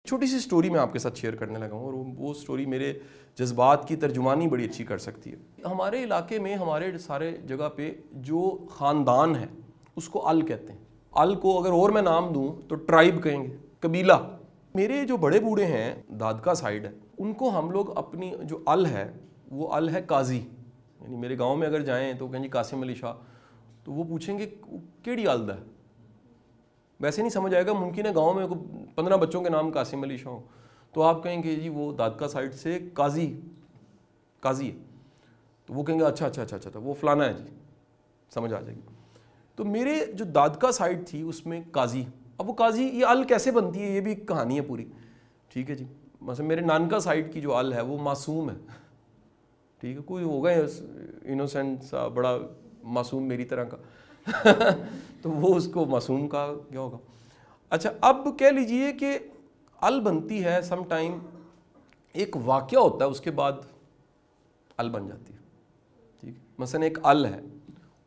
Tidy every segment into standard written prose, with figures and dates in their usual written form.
چھوٹی سی سٹوری میں آپ کے ساتھ شیئر کرنے لگا ہوں اور وہ سٹوری میرے جذبات کی ترجمانی بڑی اچھی کر سکتی ہے۔ ہمارے علاقے میں ہمارے سارے جگہ پہ جو خاندان ہے اس کو ال کہتے ہیں۔ ال کو اگر اور میں نام دوں تو ٹرائب کہیں گے، قبیلہ۔ میرے جو بڑے بوڑھے ہیں دادکا سائیڈ ہے، ان کو ہم لوگ اپنی جو ال ہے وہ ال ہے قاضی، یعنی میرے گاؤں میں اگر جائیں تو کہیں جی قاسم علی شاہ، تو وہ پوچھیں گے کیڑی ال ہے، ویسے نہیں سمجھ آئے گا۔ ممکن ہے گاؤں میں 15 بچوں کے نام قاسم علی شاہ ہوں، تو آپ کہیں گے جی وہ دادکا سائیڈ سے قاضی ہے، تو وہ کہیں گے اچھا وہ فلانا ہے جی، سمجھ آ جائے گی۔ تو میرے جو دادکا سائیڈ تھی اس میں قاضی، اب وہ قاضی یہ ال کیسے بنتی ہے یہ بھی کہانی ہے پوری، ٹھیک ہے جی۔ مثلا میرے نانکا سائیڈ کی جو ال ہے وہ معصوم ہے، ٹھیک ہے، کوئی ہوگا انوسینٹ سا بڑا معصوم میری طرح کا تو وہ اس کو معصوم کا کیا ہوگا۔ اچھا اب کہہ لیجئے کہ ال بنتی ہے سم ٹائم، ایک واقعہ ہوتا ہے اس کے بعد ال بن جاتی ہے، ٹھیک ہے۔ مثلا ایک ال ہے،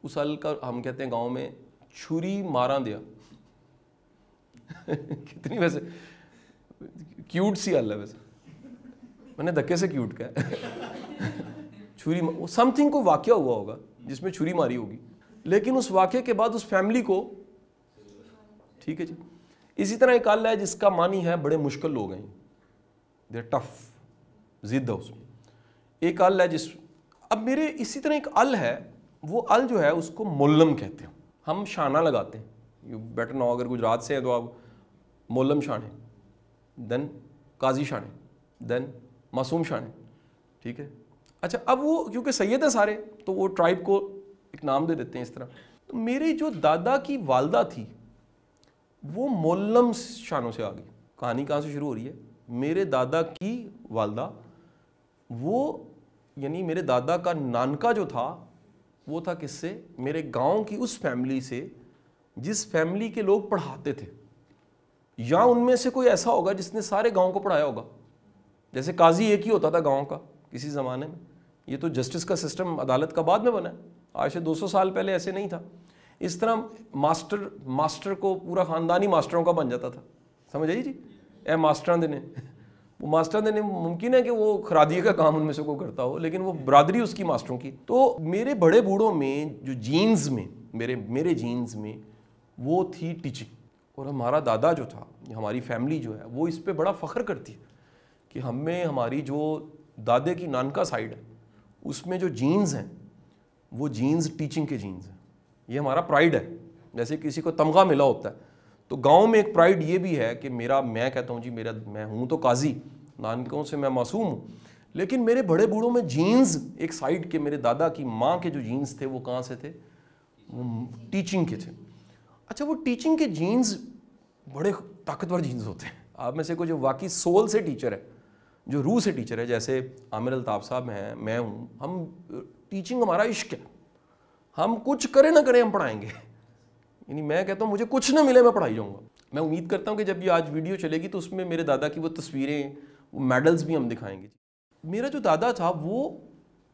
اس ال کا ہم کہتے ہیں گاؤں میں چھری ماراں دیا کتنی ویسے کیوٹ سی ال ہے، ویسے میں نے دھکے سے کیوٹ کہا ہے چھری سم تھنگ کو واقعہ ہوا ہوگا جس میں چھری ماری ہوگی، لیکن اس واقعے کے بعد اس فیملی کو، ٹھیک ہے جی۔ اسی طرح ایک ال ہے جس کا معنی ہے بڑے مشکل لوگ ہیں، دے ٹف، ضد ہے اس میں۔ ایک ال ہے اب میرے اسی طرح ایک ال ہے، وہ ال جو ہے اس کو مولم کہتے ہیں، ہم شانہ لگاتے ہیں، یو بیٹر نو اگر گجرات سے ہیں تو آپ مولم شانے، دین قاضی شانے، دین معصوم شانے، ٹھیک ہے۔ اچھا اب وہ کیونکہ سید ہیں سارے تو وہ ٹرائب کو ایک نام دے دیتے ہیں اس طرح۔ تو میری جو دادا کی والدہ تھی وہ مولم شانوں سے آ گئی۔ کہانی کہاں سے شروع ہو رہی ہے؟ میرے دادا کی والدہ، وہ یعنی میرے دادا کا نانکا جو تھا وہ تھا کس سے؟ میرے گاؤں کی اس فیملی سے جس فیملی کے لوگ پڑھاتے تھے، یا ان میں سے کوئی ایسا ہوگا جس نے سارے گاؤں کو پڑھایا ہوگا۔ جیسے قاضی ایک ہی ہوتا تھا گاؤں کا کسی زمانے میں، یہ تو جسٹس کا سسٹم عدالت کا بعد میں بنا ہے، آج سے 200 سال پہلے ایسے نہیں تھا۔ اس طرح ماسٹر کو پورا خاندانی ماسٹروں کا بن جاتا تھا، سمجھ آئی جی؟ اے ماسٹراں دینے، وہ ماسٹر دینے ممکن ہے کہ وہ خرادیے کا کام ان میں سے کوئی کرتا ہو، لیکن وہ برادری اس کی ماسٹروں کی۔ تو میرے بڑے بوڑھوں میں جو جینز میں میرے جینز میں وہ تھی ٹیچنگ، اور ہمارا دادا جو تھا، ہماری فیملی جو ہے وہ اس پہ بڑا فخر کرتی ہے کہ ہمیں ہماری جو دادے کی نانکا سائیڈ ہے اس میں جو جینز ہیں وہ جینز ٹیچنگ کے جینز ہیں، یہ ہمارا پرائیڈ ہے۔ جیسے کسی کو تمغہ ملا ہوتا ہے تو گاؤں میں ایک پرائیڈ یہ بھی ہے کہ میں کہتا ہوں جی میں ہوں تو قاضی، نانکوں سے میں معصوم ہوں، لیکن میرے بڑے بوڑھوں میں جینز ایک سائیڈ کے، میرے دادا کی ماں کے جو جینز تھے وہ کہاں سے تھے؟ وہ ٹیچنگ کے تھے۔ اچھا وہ ٹیچنگ کے جینز بڑے طاقتور جینز ہوتے ہیں۔ آپ میں سے کوئی جو واقعی سول سے ٹیچر ہے، جو روح سے ٹیچر ہے، جیسے عامر الطاف صاحب ہیں، میں ہوں، ہم ٹیچنگ ہمارا عشق ہے، ہم کچھ کریں نہ کریں ہم پڑھائیں گے، یعنی میں کہتا ہوں مجھے کچھ نہ ملے میں پڑھائی جاؤں گا۔ میں امید کرتا ہوں کہ جب یہ آج ویڈیو چلے گی تو اس میں میرے دادا کی وہ تصویریں، وہ میڈلز بھی ہم دکھائیں گے۔ میرا جو دادا تھا وہ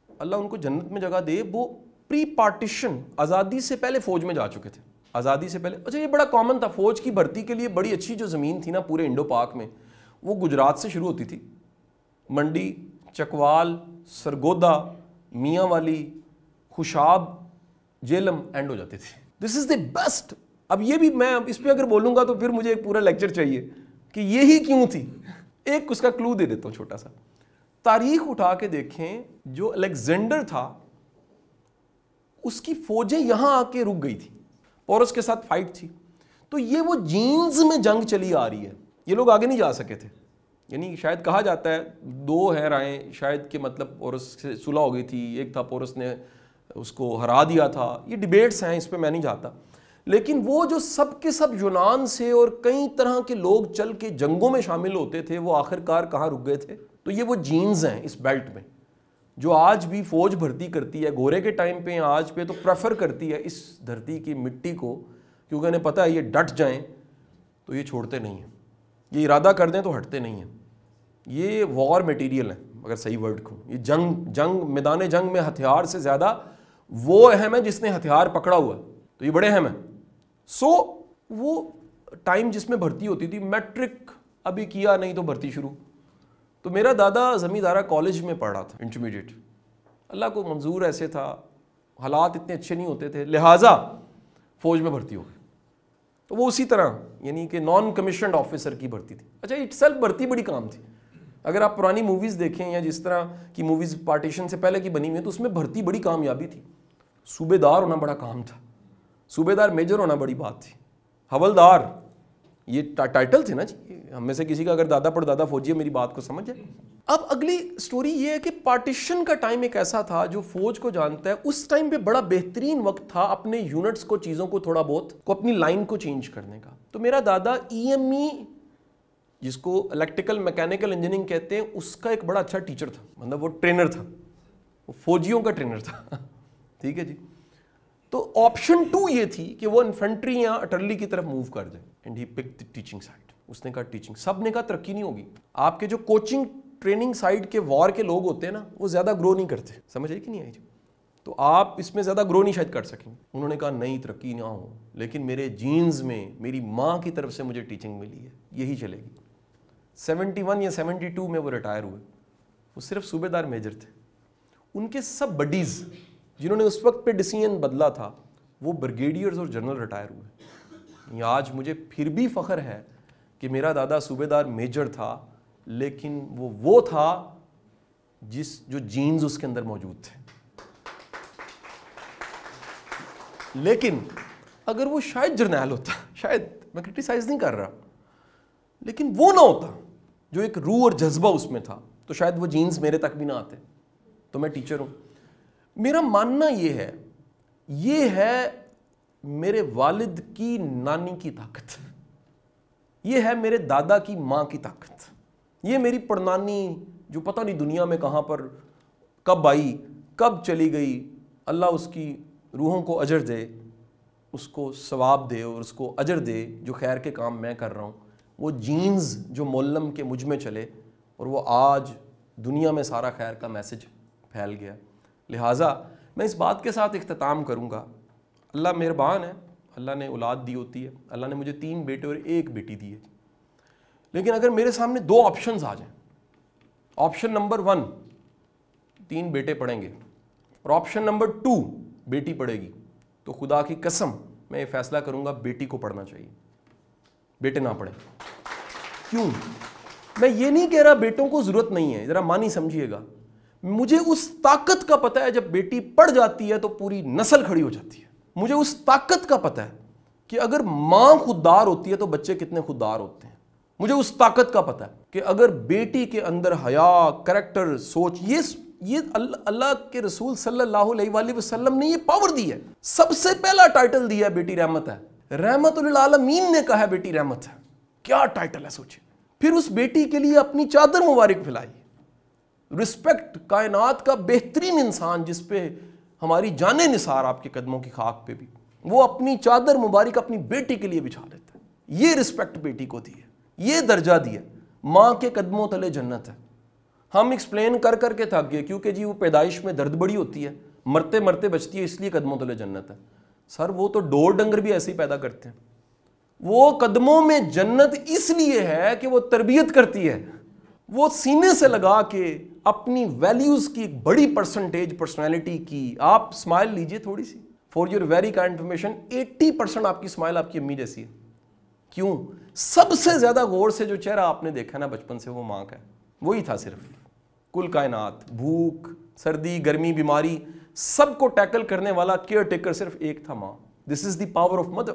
اللہ ان کو جنت میں جگہ دے، وہ پری پارٹیشن آزادی سے پہلے فوج میں جا چکے تھے، آزادی سے پہلے۔ اچھا یہ بڑا کامن تھا، فوج کی بھرتی کے لیے بڑی اچھی جو زمین تھی نا پورے انڈو پاک میں، وہ گجرات سے شروع ہوتی تھی، منڈی، چکوال، سرگودا، میاں والی، خوشاب، جیلم اینڈ ہو جاتے تھے۔ دس از دی بیسٹ۔ اب یہ بھی میں اس پہ اگر بولوں گا تو پھر مجھے ایک پورا لیکچر چاہیے کہ یہی کیوں تھی۔ ایک اس کا کلو دے دیتا ہوں چھوٹا سا، تاریخ اٹھا کے دیکھیں، جو الیگزینڈر تھا اس کی فوجیں یہاں آ کے رک گئی تھی، پورس کے ساتھ فائٹ تھی، تو یہ وہ جینز میں جنگ چلی آ رہی ہے، یہ لوگ آگے نہیں جا سکے تھے۔ یعنی شاید کہا جاتا ہے، دو ہیں رائیں شاید کہ مطلب پورس سے صلح ہو گئی تھی، ایک تھا پورس نے اس کو ہرا دیا تھا، یہ ڈیبیٹس ہیں، اس پہ میں نہیں جاتا، لیکن وہ جو سب کے سب یونان سے اور کئی طرح کے لوگ چل کے جنگوں میں شامل ہوتے تھے، وہ آخر کار کہاں رک گئے تھے؟ تو یہ وہ جینز ہیں اس بیلٹ میں، جو آج بھی فوج بھرتی کرتی ہے، گورے کے ٹائم پہ آج پہ تو پریفر کرتی ہے اس دھرتی کی مٹی کو، کیونکہ انہیں پتہ ہے یہ ڈٹ جائیں تو یہ چھوڑتے نہیں ہیں، یہ ارادہ کر دیں تو ہٹتے نہیں ہیں، یہ وار میٹیریل ہے اگر صحیح ورڈ کو، یہ جنگ میدان جنگ میں ہتھیار سے زیادہ وہ اہم ہے جس نے ہتھیار پکڑا ہوا ہے، تو یہ بڑے اہم ہیں۔ سو وہ ٹائم جس میں بھرتی ہوتی تھی، میٹرک ابھی کیا نہیں تو بھرتی شروع. تو میرا دادا زمیندارہ کالج میں پڑھ رہا تھا انٹرمیڈیٹ. اللہ کو منظور ایسے تھا, حالات اتنے اچھے نہیں ہوتے تھے, لہٰذا فوج میں بھرتی ہو گئی. تو وہ اسی طرح یعنی کہ نان کمیشنڈ آفیسر کی بھرتی تھی. اچھا اٹ سیلف بھرتی بڑی کام تھی. اگر آپ پرانی موویز دیکھیں یا جس طرح کی موویز پارٹیشن سے پہلے کی بنی ہوئی ہیں تو اس میں بھرتی بڑی کامیابی تھی. صوبے دار ہونا بڑا کام تھا, صوبے دار میجر ہونا بڑی بات تھی, حولدار یہ ٹائٹل تھے نا جی. ہم میں سے کسی کا اگر دادا پڑدادا فوجی ہے میری بات کو سمجھ جائے. اب اگلی سٹوری یہ ہے کہ پارٹیشن کا ٹائم ایک ایسا تھا جو فوج کو جانتا ہے, اس ٹائم پہ بڑا بہترین وقت تھا اپنے یونٹس کو, چیزوں کو تھوڑا بہت کو اپنی لائن کو چینج کرنے کا. تو میرا دادا EME جس کو الیکٹریکل میکینیکل انجینئرنگ کہتے ہیں اس کا ایک بڑا اچھا ٹیچر تھا, مطلب وہ ٹرینر تھا, وہ فوجیوں کا ٹرینر تھا. ٹھیک ہے جی. تو آپشن 2 یہ تھی کہ وہ انفینٹری یا اٹرلی کی طرف موو کر جائے. And he pick the teaching side. اس نے کہا ٹیچنگ. سب نے کہا ترقی نہیں ہوگی. آپ کے جو کوچنگ ٹریننگ سائڈ کے وار کے لوگ ہوتے ہیں نا وہ زیادہ گرو نہیں کرتے. سمجھ آئی کہ نہیں آئی جی؟ تو آپ اس میں زیادہ گرو نہیں شاید کر سکیں. انہوں نے کہا نہیں ترقی نہ ہو, لیکن میرے جینز میں میری ماں کی طرف سے مجھے ٹیچنگ ملی ہے, یہی چلے گی. 71 یا 72 میں وہ ریٹائر ہوئے. وہ صرف صوبے دار میجر تھے. ان کے سب بڈیز جنہوں نے اس وقت پہ ڈیسیژن بدلا تھا وہ بریگیڈیئرز اور جنرل ریٹائر ہوئے. آج مجھے پھر بھی فخر ہے کہ میرا دادا صوبے دار میجر تھا, لیکن وہ تھا جو جینز اس کے اندر موجود تھے. لیکن اگر وہ شاید جرنیل ہوتا, شاید میں کرٹیسائز نہیں کر رہا, لیکن وہ نہ ہوتا جو ایک روح اور جذبہ اس میں تھا, تو شاید وہ جینز میرے تک بھی نہ آتے. تو میں ٹیچر ہوں. میرا ماننا یہ ہے میرے والد کی نانی کی طاقت, یہ ہے میرے دادا کی ماں کی طاقت, یہ میری پڑنانی جو پتہ نہیں دنیا میں کہاں پر کب آئی کب چلی گئی, اللہ اس کی روحوں کو اجر دے, اس کو ثواب دے اور اس کو اجر دے جو خیر کے کام میں کر رہا ہوں. وہ جینز جو معلم کے مجھ میں چلے اور وہ آج دنیا میں سارا خیر کا میسج پھیل گیا. لہٰذا میں اس بات کے ساتھ اختتام کروں گا. اللہ مہربان ہے, اللہ نے اولاد دی ہوتی ہے. اللہ نے مجھے 3 بیٹے اور 1 بیٹی دی ہے. لیکن اگر میرے سامنے 2 آپشنز آ جائیں, آپشن نمبر 1 3 بیٹے پڑھیں گے اور آپشن نمبر 2 بیٹی پڑھے گی, تو خدا کی قسم میں یہ فیصلہ کروں گا بیٹی کو پڑھنا چاہیے, بیٹے نہ پڑھیں. کیوں؟ میں یہ نہیں کہہ رہا بیٹوں کو ضرورت نہیں ہے, ذرا مانی سمجھیے گا. مجھے اس طاقت کا پتہ ہے جب بیٹی پڑھ جاتی ہے تو پوری نسل کھڑی ہو جاتی ہے. مجھے اس طاقت کا پتہ ہے کہ اگر ماں خوددار ہوتی ہے تو بچے کتنے خوددار ہوتے ہیں. مجھے اس طاقت کا پتہ ہے کہ اگر بیٹی کے اندر حیا, کریکٹر, سوچ, یہ اللہ کے رسول صلی اللہ علیہ وآلہ وسلم نے یہ پاور دی ہے. سب سے پہلا ٹائٹل دیا ہے بیٹی رحمت ہے. رحمت للعالمین نے کہا ہے بیٹی رحمت ہے. کیا ٹائٹل ہے سوچیں. پھر اس بیٹی کے لیے اپنی چادر مبارک پھیلائی. رسپیکٹ, کائنات کا بہترین انسان جس پہ ہماری جانیں نثار آپ کے قدموں کی خاک پہ بھی, وہ اپنی چادر مبارک اپنی بیٹی کے لیے بچھا لیتا ہے. یہ رسپیکٹ بیٹی کو دی ہے, یہ درجہ دیا. ماں کے قدموں تلے جنت ہے. ہم ایکسپلین کر کے تھک گئے کیونکہ جی وہ پیدائش میں درد بڑی ہوتی ہے, مرتے مرتے بچتی ہے, اس لیے قدموں تلے جنت ہے. سر وہ تو ڈور ڈنگر بھی ایسے ہی پیدا کرتے ہیں. وہ قدموں میں جنت اس لیے ہے کہ وہ تربیت کرتی ہے. وہ سینے سے لگا کے اپنی ویلیوز کی ایک بڑی پرسنٹیج پرسنالٹی کی. آپ اسمائل لیجئے تھوڑی سی, for your very kind information 80% آپ کی اسمائل آپ کی امی جیسی ہے. کیوں؟ سب سے زیادہ غور سے جو چہرہ آپ نے دیکھا نا بچپن سے وہ ماں کا ہے. وہی تھا صرف. کل کائنات, بھوک, سردی, گرمی, بیماری, سب کو ٹیکل کرنے والا کیئر ٹیکر صرف ایک تھا, ماں. This is the power of mother.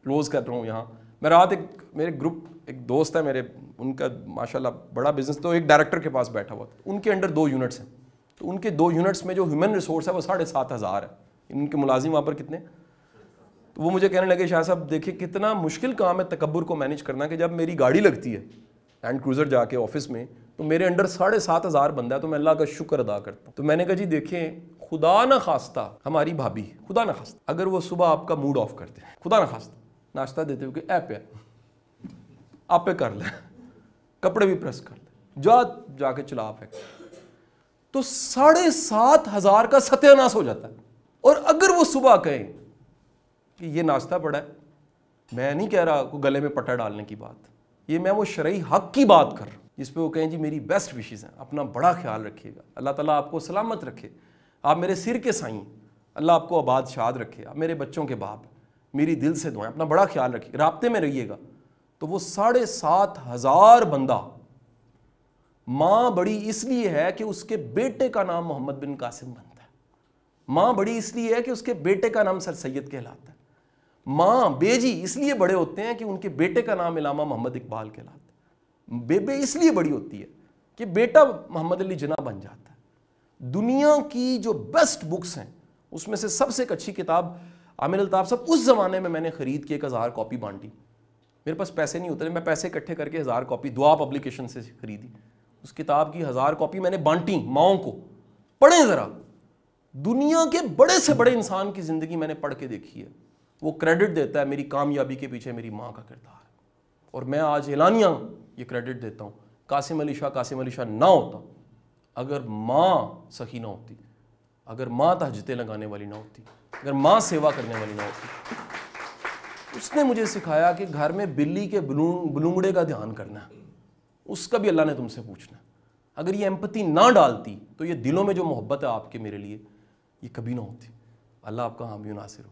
Close کر رہا ہوں یہاں. میں رات میرے گروپ ایک دوست ہے میرے, ان کا ماشاءاللہ بڑا بزنس, تو ایک ڈائریکٹر کے پاس بیٹھا ہوا تھا. ان کے انڈر 2 یونٹس ہیں. تو ان کے 2 یونٹس میں جو ہیومن ریسورس ہے وہ 7,500 ہے. ان کے ملازم وہاں پر کتنے. تو وہ مجھے کہنے لگے شاہ صاحب دیکھیں کتنا مشکل کام ہے تکبر کو مینیج کرنا, کہ جب میری گاڑی لگتی ہے لینڈ کروزر جا کے آفس میں, تو میرے انڈر 7,500 بندہ ہے. تو میں اللہ کا شکر ادا کرتا ہوں. تو میں نے کہا جی دیکھیں خدا نہ خواستہ ہماری بھابھی, خدا نہ خواستہ اگر وہ صبح آپ کا موڈ آف کرتے ہیں, خدا نہ خواستہ ناشتہ دیتے ہو کہ اے پہ آپ پہ کر لیں, کپڑے بھی پریس کر لیں, جا کے چلا پھینک, تو 7,500 کا ستیہ ناش ہو جاتا ہے. اور اگر وہ صبح کہیں کہ یہ ناشتہ پڑا ہے, میں نہیں کہہ رہا کوئی گلے میں پٹا ڈالنے کی بات, یہ میں وہ شرعی حق کی بات کر رہا ہوں جس پہ وہ کہیں جی میری بیسٹ وشز ہیں، اپنا بڑا خیال رکھیے گا، اللہ تعالیٰ آپ کو سلامت رکھے، آپ میرے سر کے سائیں، اللہ آپ کو آباد شاد رکھے، آپ میرے بچوں کے باپ، میری دل سے دعائیں، اپنا بڑا خیال رکھیے، رابطے میں رہیے گا. تو وہ 7,500 بندہ ماں بڑی اس لیے ہے کہ اس کے بیٹے کا نام محمد بن قاسم بنتا ہے، ماں بڑی اس لیے ہے کہ اس کے بیٹے کا نام سر سید کہلاتا ہے، ماں بیجی اس لیے بڑے ہوتے ہیں کہ ان کے بیٹے کا نام علامہ محمد اقبال کہلاتا ہے، بیبے اس لیے بڑی ہوتی ہے کہ بیٹا محمد علی جناح بن جاتا ہے. دنیا کی جو بیسٹ بکس ہیں اس میں سے سب سے ایک اچھی کتاب عامر الطاف صاحب اس زمانے میں نے خرید کے 1000 کاپی بانٹی، میرے پاس پیسے نہیں ہوتے، میں پیسے اکٹھے کر کے 1000 کاپی دعا پبلیکیشن سے خریدی، اس کتاب کی 1000 کاپی میں نے بانٹی ماؤں کو. پڑھیں ذرا، دنیا کے بڑے سے بڑے انسان کی زندگی میں نے پڑھ کے دیکھی ہے، وہ کریڈٹ دیتا ہے میری کامیابی کے پیچھے میری ماں کا کردار ہے. اور میں آج اعلانیہ یہ کریڈٹ دیتا ہوں، قاسم علی شاہ نہ ہوتا اگر ماں سخی نہ ہوتی، اگر ماں تہجدیں لگانے والی نہ ہوتی، اگر ماں سیوا کرنے والی نہ ہوتی. اس نے مجھے سکھایا کہ گھر میں بلی کے بلونگڑے کا دھیان کرنا ہے، اس کا بھی اللہ نے تم سے پوچھنا ہے. اگر یہ ایمپتھی نہ ڈالتی تو یہ دلوں میں جو محبت ہے آپ کے میرے لیے یہ کبھی نہ ہوتی. اللہ آپ کا حامی و ناصر ہو.